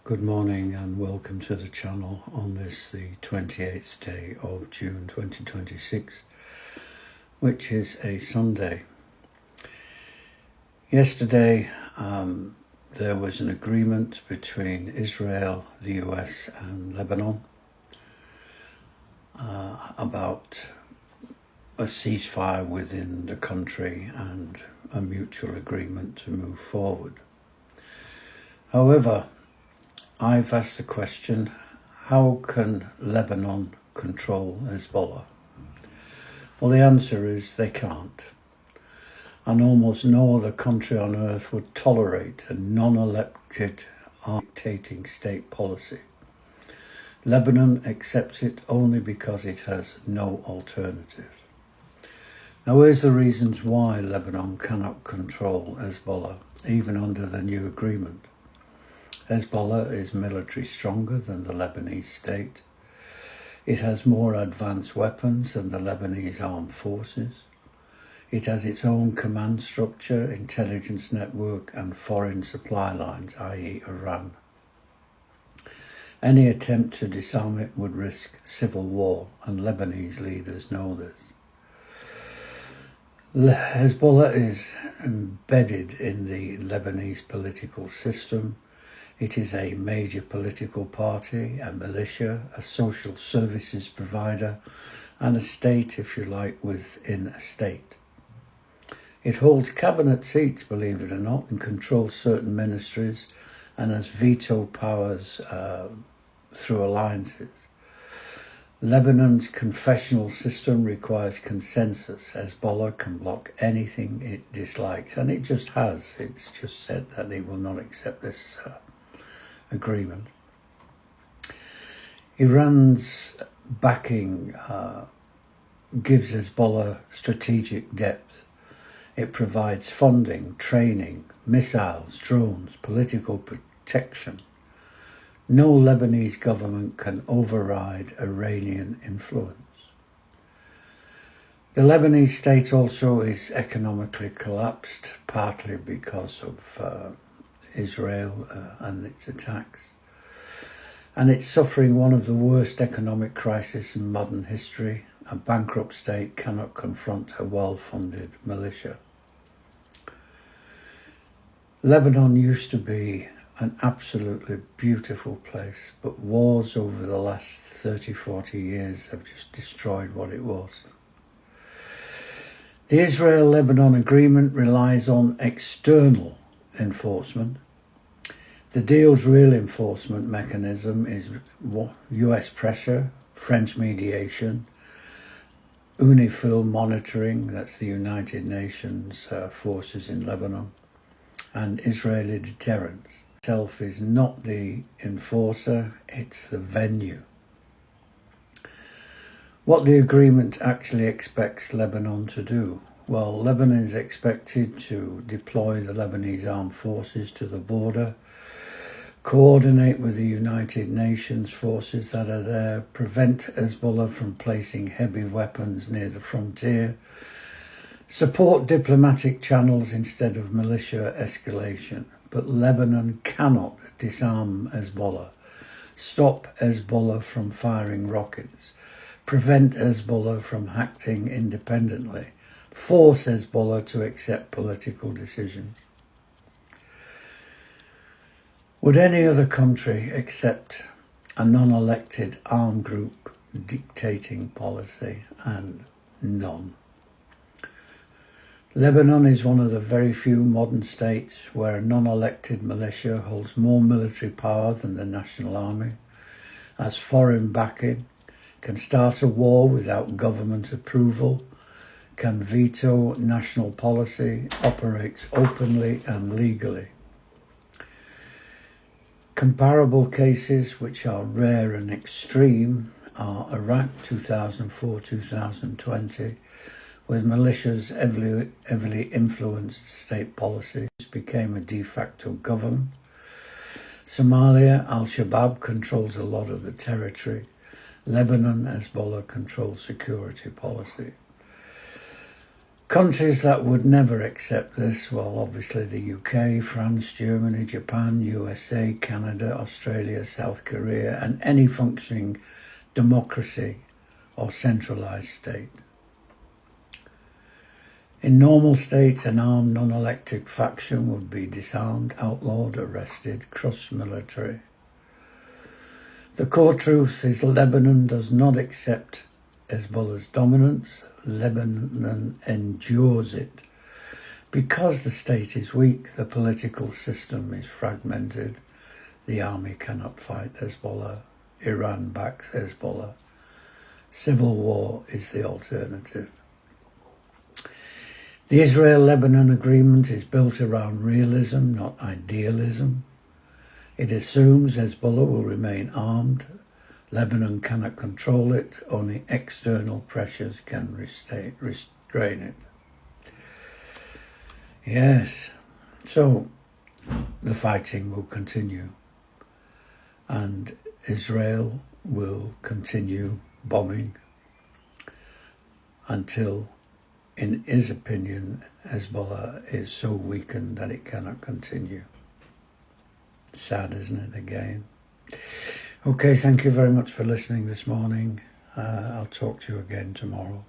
Good morning and welcome to the channel on this, the 28th day of June 2026, which is a Sunday. Yesterday there was an agreement between Israel, the US and Lebanon about a ceasefire within the country and a mutual agreement to move forward. However, I've asked the question, how can Lebanon control Hezbollah? Well, the answer is they can't. And almost no other country on earth would tolerate a non-elected dictating state policy. Lebanon accepts it only because it has no alternative. Now, here's the reasons why Lebanon cannot control Hezbollah, even under the new agreement. Hezbollah is militarily stronger than the Lebanese state. It has more advanced weapons than the Lebanese armed forces. It has its own command structure, intelligence network and foreign supply lines, i.e. Iran. Any attempt to disarm it would risk civil war, and Lebanese leaders know this. Hezbollah is embedded in the Lebanese political system. It is a major political party, a militia, a social services provider, and a state, if you like, within a state. It holds cabinet seats, believe it or not, and controls certain ministries and has veto powers through alliances. Lebanon's confessional system requires consensus. Hezbollah can block anything it dislikes, and it just has. It's just said that they will not accept this agreement. Iran's backing gives Hezbollah strategic depth. It provides funding, training, missiles, drones, political protection. No Lebanese government can override Iranian influence. The Lebanese state also is economically collapsed, partly because of Israel and its attacks. And it's suffering one of the worst economic crises in modern history. A bankrupt state cannot confront a well-funded militia. Lebanon used to be an absolutely beautiful place, but wars over the last 30-40 years have just destroyed what it was. The Israel-Lebanon agreement relies on external enforcement. The deal's real enforcement mechanism is US pressure, French mediation, UNIFIL monitoring, that's the United Nations forces in Lebanon, and Israeli deterrence. Itself is not the enforcer, it's the venue. What the agreement actually expects Lebanon to do? Well, Lebanon is expected to deploy the Lebanese armed forces to the border, coordinate with the United Nations forces that are there, prevent Hezbollah from placing heavy weapons near the frontier, support diplomatic channels instead of militia escalation. But Lebanon cannot disarm Hezbollah, stop Hezbollah from firing rockets, prevent Hezbollah from acting independently, force Hezbollah to accept political decisions. Would any other country accept a non-elected armed group dictating policy? And none. Lebanon is one of the very few modern states where a non-elected militia holds more military power than the national army, has foreign backing, can start a war without government approval, can veto national policy, operates openly and legally. Comparable cases, which are rare and extreme, are Iraq 2004-2020, with militias heavily influenced state policies, became a de facto government. Somalia, Al-Shabaab controls a lot of the territory. Lebanon, Hezbollah controls security policy. Countries that would never accept this, well, obviously the UK, France, Germany, Japan, USA, Canada, Australia, South Korea, and any functioning democracy or centralised state. In normal states, an armed, non-elected faction would be disarmed, outlawed, arrested, crushed military. The core truth is Lebanon does not accept Hezbollah's dominance. Lebanon endures it. Because the state is weak, the political system is fragmented. The army cannot fight Hezbollah. Iran backs Hezbollah. Civil war is the alternative. The Israel-Lebanon agreement is built around realism, not idealism. It assumes Hezbollah will remain armed. Lebanon cannot control it. Only external pressures can restrain it. Yes, so the fighting will continue, and Israel will continue bombing until, in his opinion, Hezbollah is so weakened that it cannot continue. Sad, isn't it, again? Okay, thank you very much for listening this morning. I'll talk to you again tomorrow.